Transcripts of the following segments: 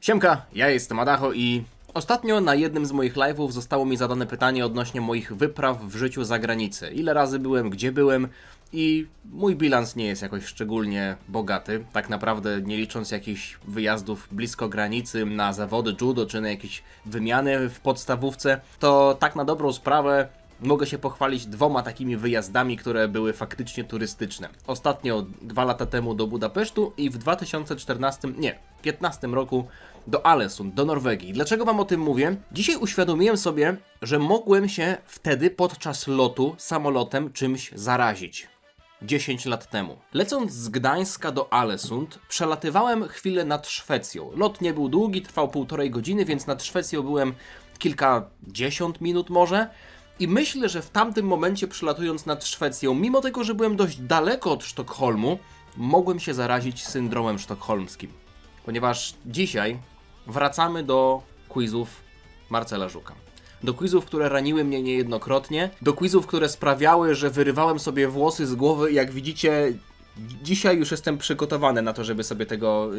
Siemka, ja jestem Adacho i ostatnio na jednym z moich live'ów zostało mi zadane pytanie odnośnie moich wypraw w życiu za granicę. Ile razy byłem, gdzie byłem i mój bilans nie jest jakoś szczególnie bogaty. Tak naprawdę nie licząc jakichś wyjazdów blisko granicy na zawody judo czy na jakieś wymiany w podstawówce, to tak na dobrą sprawę mogę się pochwalić dwoma takimi wyjazdami, które były faktycznie turystyczne. Ostatnio 2 lata temu do Budapesztu i w 2015 roku do Ålesund, do Norwegii. Dlaczego wam o tym mówię? Dzisiaj uświadomiłem sobie, że mogłem się wtedy podczas lotu samolotem czymś zarazić. 10 lat temu. Lecąc z Gdańska do Ålesund, przelatywałem chwilę nad Szwecją. Lot nie był długi, trwał 1,5 godziny, więc nad Szwecją byłem kilkadziesiąt minut może. I myślę, że w tamtym momencie przelatując nad Szwecją, mimo tego, że byłem dość daleko od Sztokholmu, mogłem się zarazić syndromem sztokholmskim. Ponieważ dzisiaj wracamy do quizów Marcela Żuka. Do quizów, które raniły mnie niejednokrotnie. Do quizów, które sprawiały, że wyrywałem sobie włosy z głowy i jak widzicie, dzisiaj już jestem przygotowany na to, żeby sobie tego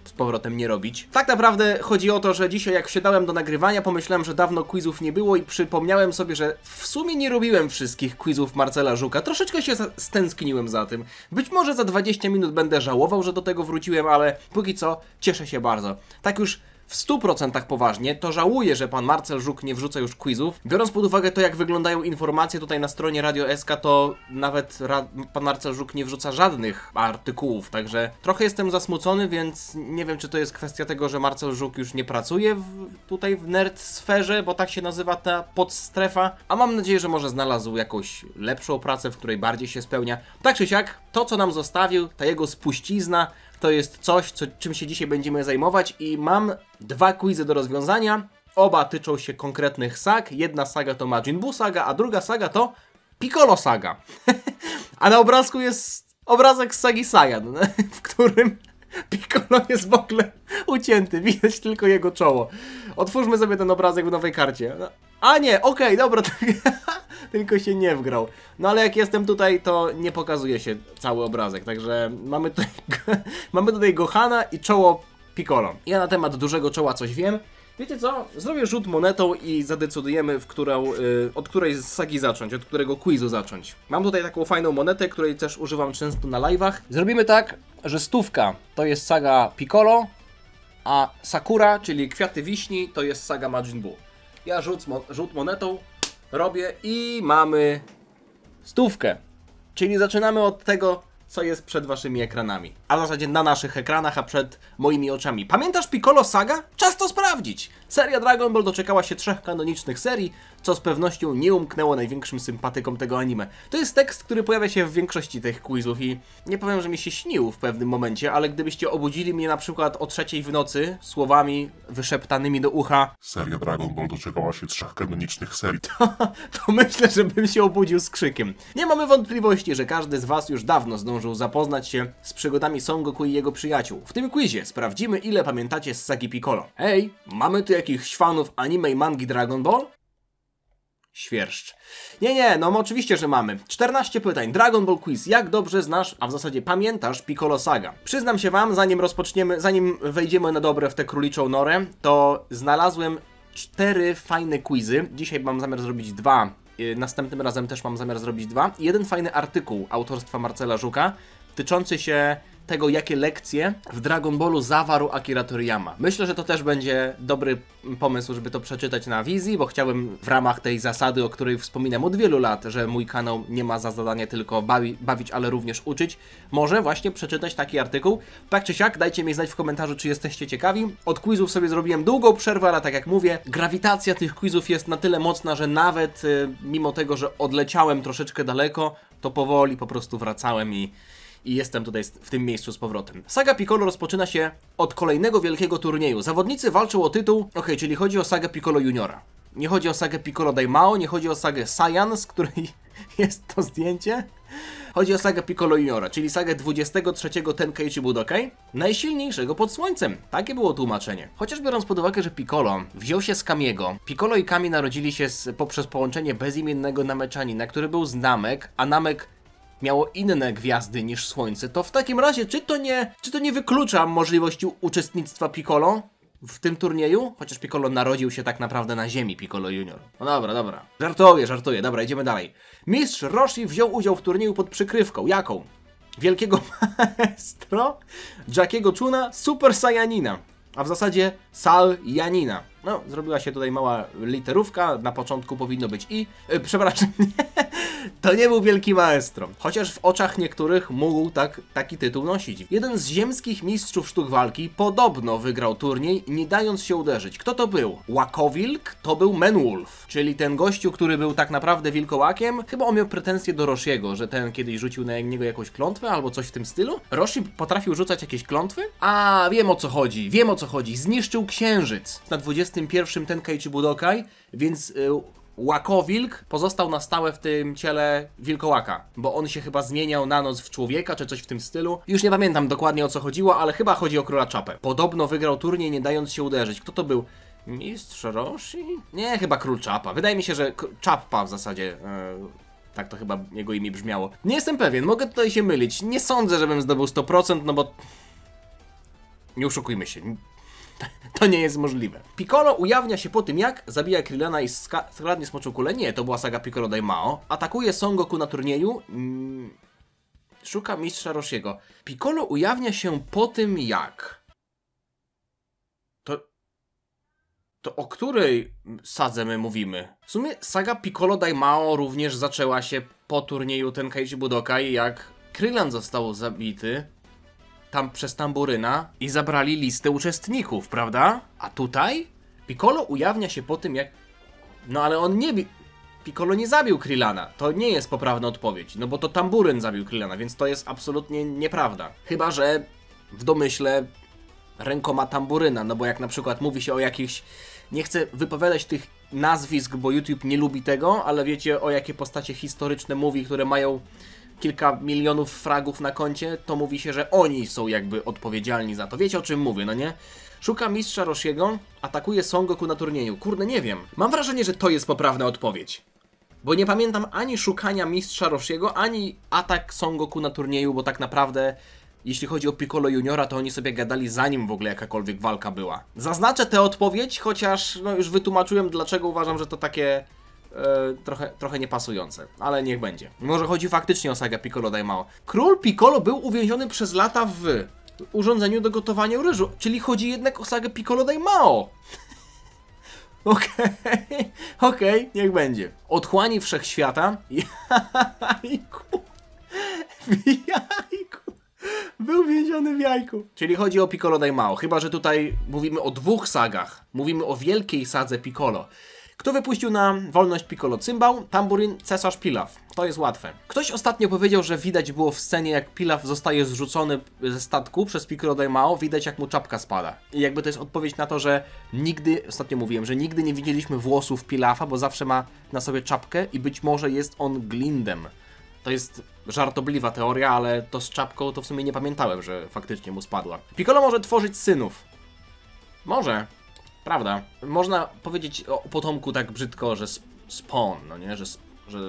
z powrotem nie robić. Tak naprawdę chodzi o to, że dzisiaj jak wsiadałem do nagrywania, pomyślałem, że dawno quizów nie było i przypomniałem sobie, że w sumie nie robiłem wszystkich quizów Marcela Żuka. Troszeczkę się stęskniłem za tym. Być może za 20 minut będę żałował, że do tego wróciłem, ale póki co cieszę się bardzo. Tak już w 100% poważnie, to żałuję, że pan Marcel Żuk nie wrzuca już quizów. Biorąc pod uwagę to, jak wyglądają informacje tutaj na stronie Radio SK, to nawet pan Marcel Żuk nie wrzuca żadnych artykułów, także trochę jestem zasmucony, więc nie wiem, czy to jest kwestia tego, że Marcel Żuk już nie pracuje tutaj w nerd sferze, bo tak się nazywa ta podstrefa, a mam nadzieję, że może znalazł jakąś lepszą pracę, w której bardziej się spełnia. Tak czy siak, to co nam zostawił, ta jego spuścizna, to jest coś, czym się dzisiaj będziemy zajmować i mam 2 quizy do rozwiązania. Oba tyczą się konkretnych sag. Jedna saga to Majin Buu saga, a druga saga to Piccolo saga. A na obrazku jest obrazek z sagi Saiyan, w którym Piccolo jest w ogóle ucięty. Widać tylko jego czoło. Otwórzmy sobie ten obrazek w nowej karcie. A nie, okej, dobra, tylko się nie wgrał. No ale jak jestem tutaj, to nie pokazuje się cały obrazek, także mamy tutaj Gohana i czoło Piccolo. Ja na temat dużego czoła coś wiem. Wiecie co? Zrobię rzut monetą i zadecydujemy, od której z sagi zacząć, od którego quizu zacząć. Mam tutaj taką fajną monetę, której też używam często na live'ach. Zrobimy tak, że 100 to jest saga Piccolo, a Sakura, czyli kwiaty wiśni, to jest saga Majin Buu. Ja rzut monetą robię i mamy 100. Czyli zaczynamy od tego, co jest przed waszymi ekranami. A w zasadzie na naszych ekranach, a przed moimi oczami. Pamiętasz Piccolo Saga? Czas to sprawdzić! Seria Dragon Ball doczekała się 3 kanonicznych serii, co z pewnością nie umknęło największym sympatykom tego anime. To jest tekst, który pojawia się w większości tych quizów i nie powiem, że mi się śnił w pewnym momencie, ale gdybyście obudzili mnie na przykład o 3 w nocy słowami wyszeptanymi do ucha Seria Dragon Ball doczekała się 3 kanonicznych serii. To myślę, że bym się obudził z krzykiem. Nie mamy wątpliwości, że każdy z was już dawno zdążył zapoznać się z przygodami Son Goku i jego przyjaciół. W tym quizie sprawdzimy, ile pamiętacie z sagi Piccolo. Hej, mamy tu jakichś fanów anime i mangi Dragon Ball? Świerszcz. Nie, no oczywiście, że mamy. 14 pytań. Dragon Ball Quiz. Jak dobrze znasz, a w zasadzie pamiętasz Piccolo Saga? Przyznam się wam, zanim wejdziemy na dobre w tę króliczą norę, to znalazłem 4 fajne quizy. Dzisiaj mam zamiar zrobić 2. Następnym razem też mam zamiar zrobić 2. I jeden fajny artykuł autorstwa Marcela Żuka, tyczący się tego, jakie lekcje w Dragon Ballu zawarł Akira Toriyama. Myślę, że to też będzie dobry pomysł, żeby to przeczytać na wizji, bo chciałbym w ramach tej zasady, o której wspominam od wielu lat, że mój kanał nie ma za zadanie tylko bawić, ale również uczyć, może właśnie przeczytać taki artykuł. Tak czy siak, dajcie mi znać w komentarzu, czy jesteście ciekawi. Od quizów sobie zrobiłem długą przerwę, ale tak jak mówię, grawitacja tych quizów jest na tyle mocna, że nawet mimo tego, że odleciałem troszeczkę daleko, to powoli po prostu wracałem i jestem tutaj w tym miejscu z powrotem. Saga Piccolo rozpoczyna się od kolejnego wielkiego turnieju. Zawodnicy walczą o tytuł, czyli chodzi o sagę Piccolo Juniora. Nie chodzi o sagę Piccolo Daimao, nie chodzi o sagę Saiyan, z której jest to zdjęcie. Chodzi o sagę Piccolo Juniora, czyli sagę 23 Tenkaichi Budokai, najsilniejszego pod słońcem. Takie było tłumaczenie. Chociaż biorąc pod uwagę, że Piccolo wziął się z Kamiego, Piccolo i Kami narodzili się poprzez połączenie bezimiennego Nameczanina, który był z Namek, a Namek miało inne gwiazdy niż Słońce, to w takim razie czy to nie wyklucza możliwości uczestnictwa Piccolo w tym turnieju, chociaż Piccolo narodził się tak naprawdę na ziemi, Piccolo Junior. No dobra. Żartuję, dobra, idziemy dalej. Mistrz Roshi wziął udział w turnieju pod przykrywką. Jaką? Wielkiego Maestro, Jackiego Chuna, Super Saiyanina. A w zasadzie Sal-Janina. No, zrobiła się tutaj mała literówka, na początku powinno być i... przepraszam, nie, to nie był Wielki Maestro. Chociaż w oczach niektórych mógł taki tytuł nosić. Jeden z ziemskich mistrzów sztuk walki podobno wygrał turniej, nie dając się uderzyć. Kto to był? Łakowilk? To był Menwolf, czyli ten gościu, który był tak naprawdę wilkołakiem. Chyba on miał pretensje do Roshiego, że ten kiedyś rzucił na niego jakąś klątwę albo coś w tym stylu. Roshi potrafił rzucać jakieś klątwy? A, wiem o co chodzi. Zniszczył księżyc na 21. Tenkaichi Budokai, więc Łakowilk pozostał na stałe w tym ciele wilkołaka, bo on się chyba zmieniał na noc w człowieka, czy coś w tym stylu. Już nie pamiętam dokładnie o co chodziło, ale chyba chodzi o Króla Czapę. Podobno wygrał turniej, nie dając się uderzyć. Kto to był? Mistrz Roshi? Nie, chyba Król Czapa. Wydaje mi się, że Czappa w zasadzie... tak to chyba jego imię brzmiało. Nie jestem pewien, mogę tutaj się mylić. Nie sądzę, żebym zdobył 100%, no bo... Nie oszukujmy się. To nie jest możliwe. Piccolo ujawnia się po tym, jak zabija Krillana i skradnie smoczą kulę. Nie, to była saga Piccolo Daimao. Atakuje Son Goku na turnieju. Szuka mistrza Roshiego. Piccolo ujawnia się po tym, jak... To o której sadze my mówimy? W sumie saga Piccolo Daimao również zaczęła się po turnieju Tenkaichi Budokai, jak Krillan został zabity tam przez tamburyna i zabrali listę uczestników, prawda? A tutaj Piccolo ujawnia się po tym, jak... No ale on nie... Piccolo nie zabił Krillana. To nie jest poprawna odpowiedź, no bo to tamburyn zabił Krillana, więc to jest absolutnie nieprawda. Chyba że w domyśle rękoma tamburyna, no bo jak na przykład mówi się o jakichś... Nie chcę wypowiadać tych nazwisk, bo YouTube nie lubi tego, ale wiecie o jakie postacie historyczne mówi, które mają kilka milionów fragów na koncie, to mówi się, że oni są jakby odpowiedzialni za to. Wiecie o czym mówię, no nie? Szuka mistrza Roshiego, atakuje Son Goku na turnieju. Kurde, nie wiem. Mam wrażenie, że to jest poprawna odpowiedź. Bo nie pamiętam ani szukania mistrza Roshiego, ani atak Son Goku na turnieju, bo tak naprawdę... Jeśli chodzi o Piccolo Juniora, to oni sobie gadali zanim w ogóle jakakolwiek walka była. Zaznaczę tę odpowiedź, chociaż no już wytłumaczyłem, dlaczego uważam, że to takie trochę niepasujące. Ale niech będzie. Może chodzi faktycznie o sagę Piccolo Daimao. Król Piccolo był uwięziony przez lata w urządzeniu do gotowania ryżu, czyli chodzi jednak o sagę Piccolo Daimao. Okej, niech będzie. Otchłani wszechświata. Jajku. W jajku. Był więziony w jajku. Czyli chodzi o Piccolo Daimao. Chyba że tutaj mówimy o dwóch sagach. Mówimy o wielkiej sadze Piccolo. Kto wypuścił na wolność Piccolo? Cymbał, tamburyn, cesarz Pilaf. To jest łatwe. Ktoś ostatnio powiedział, że widać było w scenie, jak Pilaf zostaje zrzucony ze statku przez Piccolo Daimao, widać jak mu czapka spada. I jakby to jest odpowiedź na to, że nigdy, ostatnio mówiłem, że nigdy nie widzieliśmy włosów Pilafa, bo zawsze ma na sobie czapkę i być może jest on glindem. To jest żartobliwa teoria, ale to z czapką to w sumie nie pamiętałem, że faktycznie mu spadła. Piccolo może tworzyć synów. Może. Prawda. Można powiedzieć o potomku tak brzydko, że spawn, no nie?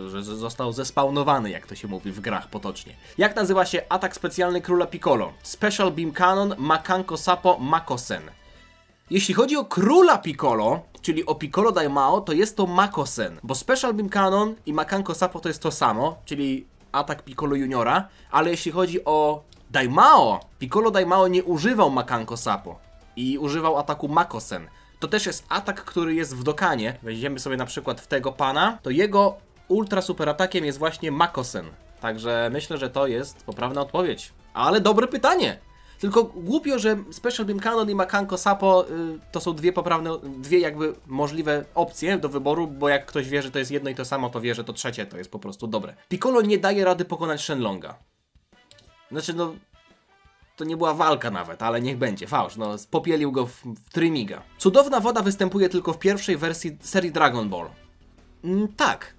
Że został zespawnowany, jak to się mówi w grach potocznie. Jak nazywa się atak specjalny Króla Piccolo? Special Beam Cannon Makanko Sapo Makosen. Jeśli chodzi o Króla Piccolo, czyli o Piccolo Daimao, to jest to Makosen, bo Special Beam Cannon i Makanko Sapo to jest to samo, czyli atak Piccolo Juniora, ale jeśli chodzi o Daimao, Piccolo Daimao nie używał Makanko Sapo i używał ataku Makosen. To też jest atak, który jest w Dokanie. Wejdziemy sobie na przykład w tego pana, to jego ultra super atakiem jest właśnie Makosen. Także myślę, że to jest poprawna odpowiedź. Ale dobre pytanie! Tylko głupio, że Special Beam Cannon i Makanko Sapo to są dwie jakby możliwe opcje do wyboru, bo jak ktoś wie, że to jest jedno i to samo, to wie, że to trzecie to jest po prostu dobre. Piccolo nie daje rady pokonać Shenlonga. Znaczy no... To nie była walka nawet, ale niech będzie, fałsz, no popielił go w Trimiga. Cudowna woda występuje tylko w pierwszej wersji serii Dragon Ball. Tak,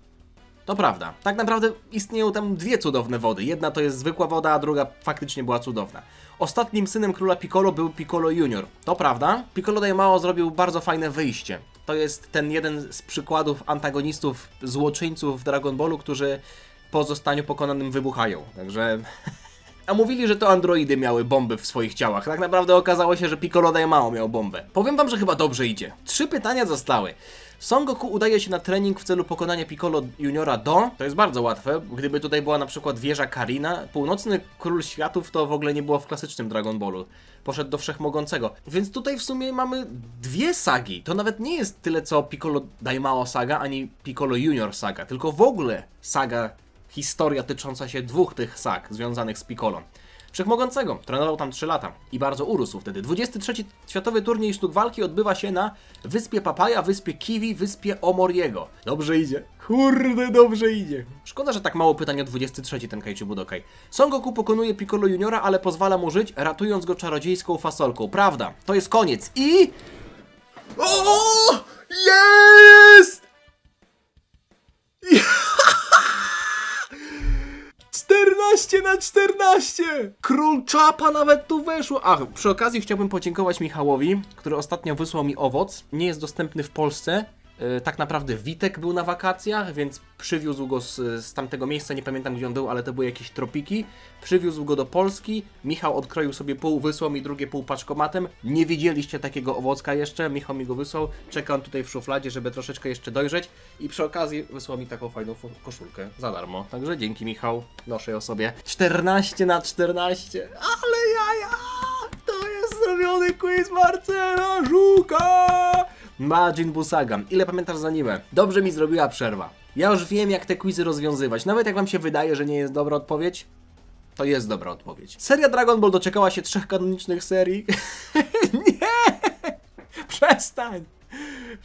to prawda. Tak naprawdę istnieją tam dwie cudowne wody. Jedna to jest zwykła woda, a druga faktycznie była cudowna. Ostatnim synem króla Piccolo był Piccolo Junior. To prawda. Piccolo Daimao zrobił bardzo fajne wyjście. To jest ten jeden z przykładów antagonistów, złoczyńców w Dragon Ballu, którzy po zostaniu pokonanym wybuchają. Także... A mówili, że to androidy miały bomby w swoich ciałach. Tak naprawdę okazało się, że Piccolo Daimao miał bombę. Powiem wam, że chyba dobrze idzie. 3 pytania zostały. Son Goku udaje się na trening w celu pokonania Piccolo Juniora do... To jest bardzo łatwe. Gdyby tutaj była na przykład wieża Karina, północny król światów to w ogóle nie było w klasycznym Dragon Ballu. Poszedł do Wszechmogącego. Więc tutaj w sumie mamy 2 sagi. To nawet nie jest tyle co Piccolo Daimao saga, ani Piccolo Junior saga, tylko w ogóle saga, historia tycząca się 2 tych sag związanych z Piccolo. Wszechmogącego. Trenował tam 3 lata i bardzo urósł wtedy. 23. Światowy turniej sztuk walki odbywa się na wyspie Papaja, wyspie Kiwi, wyspie Omoriego. Dobrze idzie. Kurde, dobrze idzie. Szkoda, że tak mało pytań o 23. Tenkaichi Budokai. Son Goku pokonuje Piccolo Juniora, ale pozwala mu żyć, ratując go czarodziejską fasolką. Prawda, to jest koniec. I... O! Jest! 14/14! Król Czapa nawet tu weszło! Ach, przy okazji chciałbym podziękować Michałowi, który ostatnio wysłał mi owoc. Nie jest dostępny w Polsce. Tak naprawdę Witek był na wakacjach, więc przywiózł go z tamtego miejsca, nie pamiętam gdzie on był, ale to były jakieś tropiki. Przywiózł go do Polski, Michał odkroił sobie pół, wysłał mi drugie pół paczkomatem. Nie widzieliście takiego owocka jeszcze, Michał mi go wysłał. Czekam tutaj w szufladzie, żeby troszeczkę jeszcze dojrzeć. I przy okazji wysłał mi taką fajną koszulkę za darmo. Także dzięki Michał, noszę ją sobie. 14/14, ale jaja! To jest zrobiony quiz Marcela Żuka! Majin Buu Saga. Ile pamiętasz za anime? Dobrze mi zrobiła przerwa. Ja już wiem, jak te quizy rozwiązywać. Nawet jak wam się wydaje, że nie jest dobra odpowiedź, to jest dobra odpowiedź. Seria Dragon Ball doczekała się 3 kanonicznych serii. Nie! Przestań!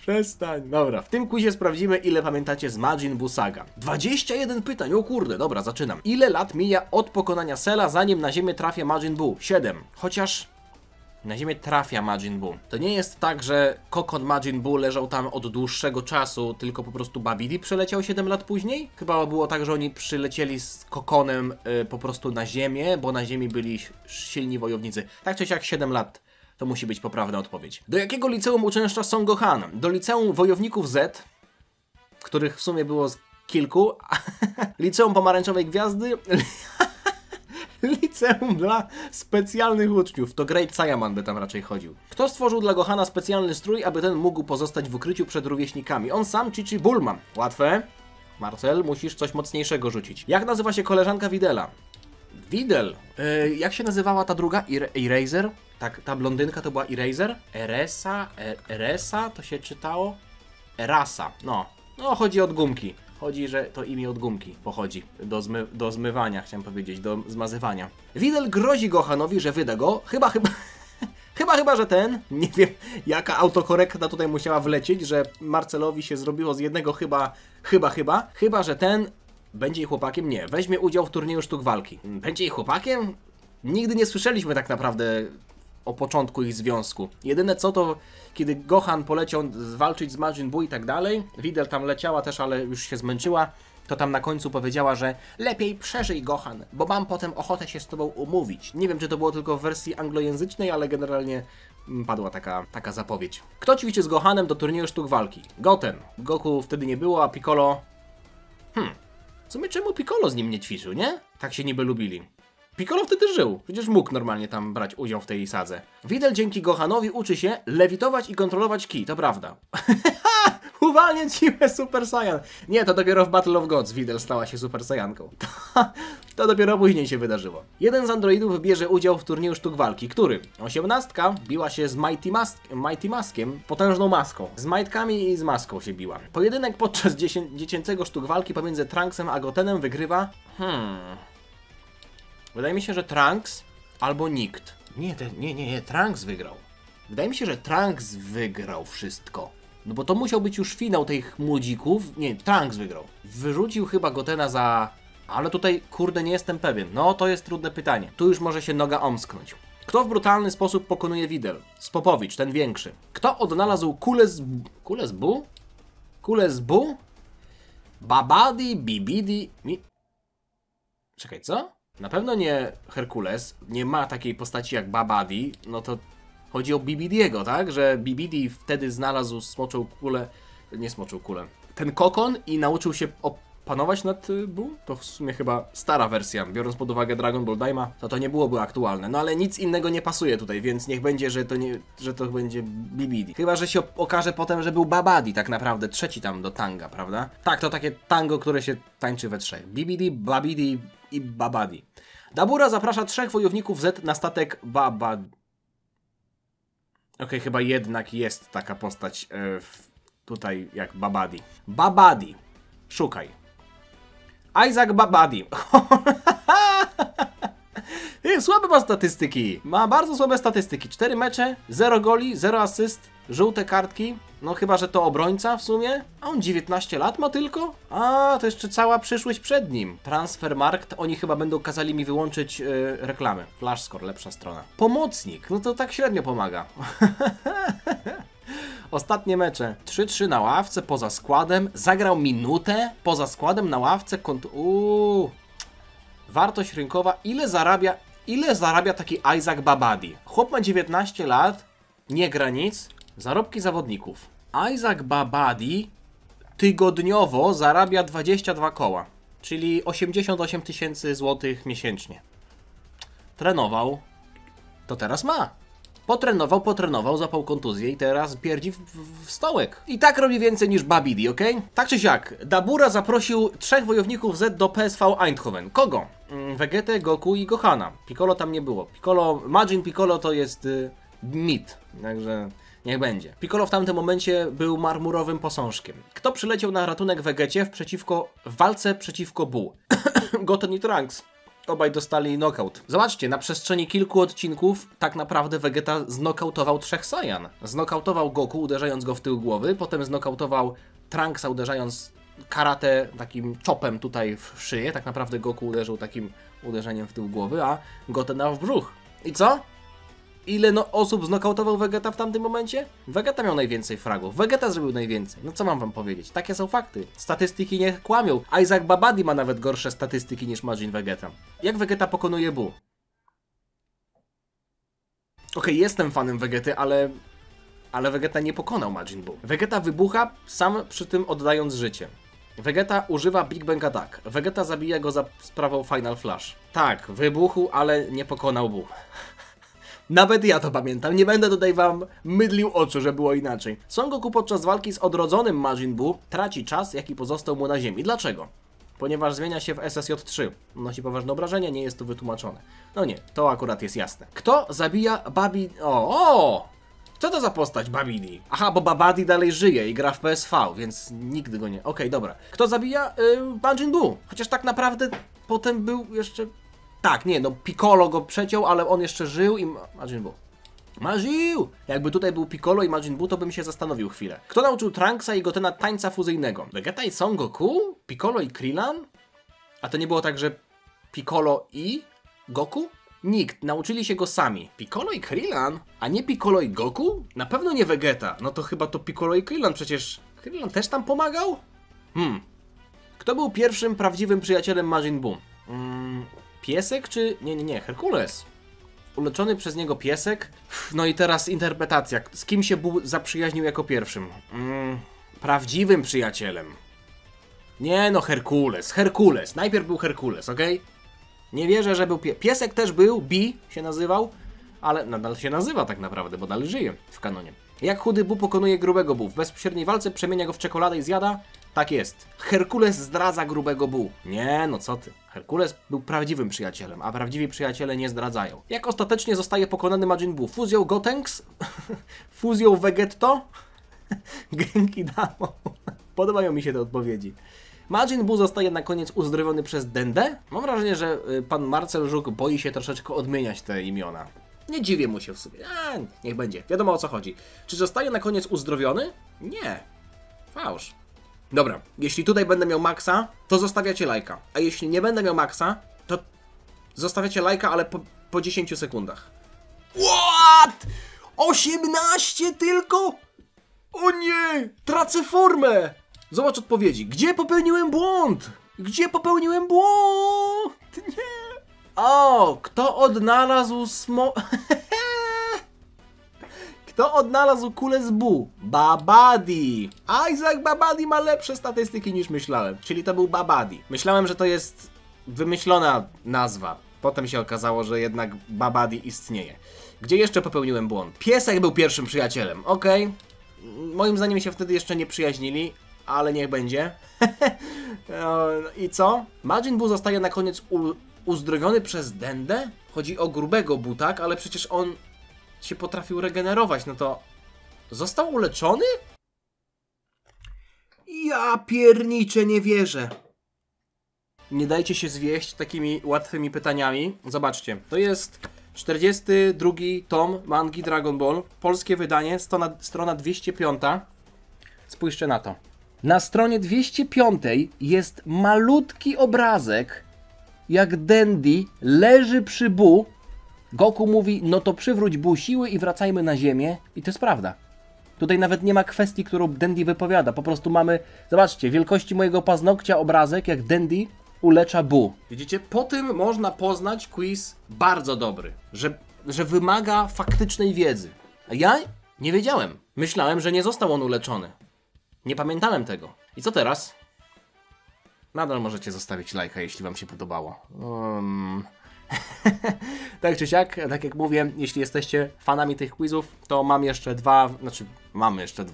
Przestań. Dobra, w tym quizie sprawdzimy, ile pamiętacie z Majin Buu Saga. 21 pytań, o kurde, dobra, zaczynam. Ile lat mija od pokonania Cella, zanim na ziemię trafia Majin Buu? 7. Chociaż... na ziemię trafia Majin Buu. To nie jest tak, że kokon Majin Buu leżał tam od dłuższego czasu, tylko po prostu Babidi przyleciał 7 lat później? Chyba było tak, że oni przylecieli z kokonem po prostu na ziemię, bo na ziemi byli silni wojownicy. Tak czy siak 7 lat. To musi być poprawna odpowiedź. Do jakiego liceum uczęszcza Son Gohan? Do liceum Wojowników Z, których w sumie było kilku. Liceum Pomarańczowej Gwiazdy. Liceum dla specjalnych uczniów. To Great Saiyaman by tam raczej chodził. Kto stworzył dla Gohana specjalny strój, aby ten mógł pozostać w ukryciu przed rówieśnikami? On sam, Chichi Bulma. Łatwe. Marcel, musisz coś mocniejszego rzucić. Jak nazywa się koleżanka Videla? Videl. Jak się nazywała ta druga? Eraser? Tak, ta blondynka to była Eraser? Eresa to się czytało? Erasa. No, chodzi od gumki. Chodzi, że to imię od gumki pochodzi. Do zmywania, chciałem powiedzieć, do zmazywania. Videl grozi Gohanowi, że wyda go. Chyba, że ten. Nie wiem, jaka autokorekta tutaj musiała wlecieć, że Marcelowi się zrobiło z jednego chyba, że ten będzie jej chłopakiem. Nie, weźmie udział w turnieju sztuk walki. Będzie jej chłopakiem? Nigdy nie słyszeliśmy tak naprawdę o początku ich związku. Jedyne co to, kiedy Gohan poleciał walczyć z Majin Buu i tak dalej, Videl tam leciała też, ale już się zmęczyła, to tam na końcu powiedziała, że lepiej przeżyj Gohan, bo mam potem ochotę się z tobą umówić. Nie wiem, czy to było tylko w wersji anglojęzycznej, ale generalnie padła taka zapowiedź. Kto ćwiczy z Gohanem do turnieju sztuk walki? Goten. Goku wtedy nie było, a Piccolo... W sumie czemu Piccolo z nim nie ćwiczył, nie? Tak się niby lubili. Piccolo wtedy żył, przecież mógł normalnie tam brać udział w tej sadze. Videl dzięki Gohanowi uczy się lewitować i kontrolować ki, to prawda. Uwalniać siłę Super Saiyan. Nie, to dopiero w Battle of Gods Videl stała się Super Saiyanką. To dopiero później się wydarzyło. Jeden z androidów bierze udział w turnieju sztuk walki, który 18 biła się z Mighty Maskiem, potężną maską. Z majtkami i z maską się biła. Pojedynek podczas dziecięcego sztuk walki pomiędzy Trunksem a Gotenem wygrywa... Wydaje mi się, że Trunks albo nikt. Nie, Trunks wygrał. Wydaje mi się, że Trunks wygrał wszystko. No bo to musiał być już finał tych młodzików. Nie, Trunks wygrał. Wyrzucił chyba Gotena za... Ale tutaj, kurde, nie jestem pewien. No, to jest trudne pytanie. Tu już może się noga omsknąć. Kto w brutalny sposób pokonuje Videl? Spopowicz, ten większy. Kto odnalazł kulę z Bu? Babadi, Bibidi... Czekaj, co? Na pewno nie Herkules, nie ma takiej postaci jak Babadi, no to chodzi o Bibidiego, tak? Że Bibidi wtedy znalazł ten kokon i nauczył się panować nad Buu? To w sumie chyba stara wersja, biorąc pod uwagę Dragon Ball Daima, to nie byłoby aktualne. No ale nic innego nie pasuje tutaj, więc niech będzie, że to będzie Bibidi. Chyba, że się okaże potem, że był Babadi tak naprawdę, trzeci tam do tanga, prawda? Tak, to takie tango, które się tańczy we trzech. Bibidi, Babidi i Babadi. Dabura zaprasza 3 wojowników Z na statek Babadi. Okej, chyba jednak jest taka postać tutaj jak Babadi. Babadi. Szukaj. Isaac Babadi. Słabe ma statystyki. Ma bardzo słabe statystyki. 4 mecze, 0 goli, 0 asyst, żółte kartki. No chyba, że to obrońca w sumie. A on 19 lat ma tylko? A, to jeszcze cała przyszłość przed nim. Transfermarkt, oni chyba będą kazali mi wyłączyć reklamy. Flashscore, lepsza strona. Pomocnik, no to tak średnio pomaga. Ostatnie mecze. 3-3 na ławce, poza składem. Zagrał minutę, poza składem na ławce. Wartość rynkowa. Ile zarabia taki Isaac Babadi? Chłop ma 19 lat, nie gra nic. Zarobki zawodników. Isaac Babadi tygodniowo zarabia 22 koła, czyli 88 000 złotych miesięcznie. Trenował, to teraz ma. Potrenował, zapał kontuzję i teraz pierdzi w stołek. I tak robi więcej niż Babidi, ok? Tak czy siak, Dabura zaprosił 3 wojowników Z do PSV Eindhoven. Kogo? Vegetę, Goku i Gohana. Piccolo tam nie było. Majin Piccolo to jest mit, także niech będzie. Piccolo w tamtym momencie był marmurowym posążkiem. Kto przyleciał na ratunek Vegecie w walce przeciwko Buu? Goten i Trunks. Obaj dostali knockout. Zobaczcie, na przestrzeni kilku odcinków tak naprawdę Vegeta znokautował 3 Saiyan. Znokautował Goku, uderzając go w tył głowy, potem znokautował Trunksa, uderzając karate takim chopem tutaj w szyję. Tak naprawdę Goku uderzył takim uderzeniem w tył głowy, a Gotena w brzuch. I co? Ile osób znokautował Vegeta w tamtym momencie? Vegeta miał najwięcej fragów. Vegeta zrobił najwięcej. No co mam wam powiedzieć? Takie są fakty. Statystyki nie kłamią. Isaac Babadi ma nawet gorsze statystyki niż Majin Vegeta. Jak Vegeta pokonuje Buu? Okej, jestem fanem Vegety, ale Vegeta nie pokonał Majin Buu. Vegeta wybucha, sam przy tym oddając życie. Vegeta używa Big Bang Attack. Vegeta zabija go za sprawą Final Flash. Tak, wybuchł, ale nie pokonał Buu. Nawet ja to pamiętam, nie będę tutaj wam mydlił oczu, że było inaczej. Son Goku podczas walki z odrodzonym Majin Buu traci czas, jaki pozostał mu na ziemi. Dlaczego? Ponieważ zmienia się w SSJ-3. Nosi poważne obrażenia, nie jest tu wytłumaczone. No nie, to akurat jest jasne. Kto zabija Babidi? Co to za postać Babidi? Aha, bo Babadi dalej żyje i gra w PSV, więc nigdy go nie... Okej, dobra. Kto zabija Majin Buu? Chociaż tak naprawdę potem był jeszcze... Tak, nie, no Piccolo go przeciął, ale on jeszcze żył i Majin Buu. Żył! Jakby tutaj był Piccolo i Majin Buu, to bym się zastanowił chwilę. Kto nauczył Trunksa i Gotena tańca fuzyjnego? Vegeta i Son Goku? Piccolo i Krillin? A to nie było tak, że Piccolo i Goku? Nikt, nauczyli się go sami. Piccolo i Krillin? A nie Piccolo i Goku? Na pewno nie Vegeta. No to chyba to Piccolo i Krillin, przecież Krillin też tam pomagał? Kto był pierwszym prawdziwym przyjacielem Majin Buu? Piesek czy... Nie, Herkules. Uleczony przez niego piesek. No i teraz interpretacja. Z kim się Buu zaprzyjaźnił jako pierwszym? Prawdziwym przyjacielem. Nie no, Herkules. Najpierw był Herkules, okej? Nie wierzę, że był piesek też był, Bi się nazywał, ale nadal się nazywa tak naprawdę, bo dalej żyje w kanonie. Jak chudy Buu pokonuje grubego Buu? W bezpośredniej walce przemienia go w czekoladę i zjada? Tak jest. Herkules zdradza grubego Buu. Nie, no co ty. Herkules był prawdziwym przyjacielem, a prawdziwi przyjaciele nie zdradzają. Jak ostatecznie zostaje pokonany Majin Buu? Fuzją Gotenks? Fuzją Vegetto? Genki Damo? Podobają mi się te odpowiedzi. Majin Buu zostaje na koniec uzdrowiony przez Dendę? Mam wrażenie, że pan Marcel Żuk boi się troszeczkę odmieniać te imiona. Nie dziwię mu się w sumie. Niech będzie. Wiadomo o co chodzi. Czy zostaje na koniec uzdrowiony? Nie. Fałsz. Dobra, jeśli tutaj będę miał maksa, to zostawiacie lajka. A jeśli nie będę miał maksa, to zostawiacie lajka, ale po 10 sekundach. What? 18 tylko? O nie! Tracę formę! Zobacz odpowiedzi. Gdzie popełniłem błąd? Nie. O, kto odnalazł Kto odnalazł kulę z Bu? Babadi. Isaac Babadi ma lepsze statystyki niż myślałem. Czyli to był Babadi. Myślałem, że to jest wymyślona nazwa. Potem się okazało, że jednak Babadi istnieje. Gdzie jeszcze popełniłem błąd? Piesek był pierwszym przyjacielem. Okej. Moim zdaniem się wtedy jeszcze nie przyjaźnili, ale niech będzie. I co? Majin Buu zostaje na koniec uzdrowiony przez Dendę? Chodzi o grubego Buu, tak? Ale przecież on się potrafił regenerować, no to został uleczony? Ja pierniczę, nie wierzę. Nie dajcie się zwieść takimi łatwymi pytaniami. Zobaczcie, to jest 42 tom mangi Dragon Ball, polskie wydanie, strona 205. Spójrzcie na to. Na stronie 205 jest malutki obrazek, jak Dendy leży przy Bu. Goku mówi, no to przywróć Bu siły i wracajmy na ziemię. I to jest prawda. Tutaj nawet nie ma kwestii, którą Dendy wypowiada. Po prostu mamy, zobaczcie, wielkości mojego paznokcia obrazek, jak Dendy ulecza Bu. Widzicie, po tym można poznać quiz bardzo dobry. Że wymaga faktycznej wiedzy. A ja nie wiedziałem. Myślałem, że nie został on uleczony. Nie pamiętałem tego. I co teraz? Nadal możecie zostawić lajka, jeśli wam się podobało. Tak czy siak, tak jak mówię, jeśli jesteście fanami tych quizów, to mam jeszcze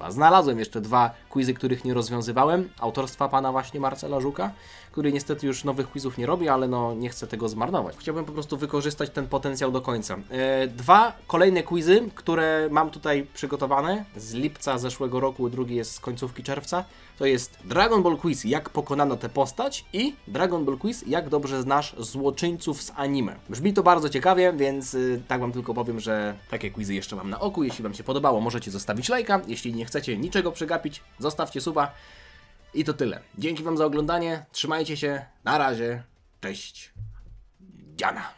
znalazłem jeszcze dwa quizy, których nie rozwiązywałem, autorstwa pana właśnie Marcela Żuka, który niestety już nowych quizów nie robi, ale no nie chcę tego zmarnować. Chciałbym po prostu wykorzystać ten potencjał do końca. Dwa kolejne quizy, które mam tutaj przygotowane z lipca zeszłego roku, drugi jest z końcówki czerwca. To jest Dragon Ball Quiz, jak pokonano tę postać i Dragon Ball Quiz, jak dobrze znasz złoczyńców z anime. Brzmi to bardzo ciekawie, więc tak wam tylko powiem, że takie quizy jeszcze mam na oku. Jeśli wam się podobało, możecie zostawić lajka. Jeśli nie chcecie niczego przegapić, zostawcie suba. I to tyle. Dzięki wam za oglądanie. Trzymajcie się. Na razie. Cześć. Dziana.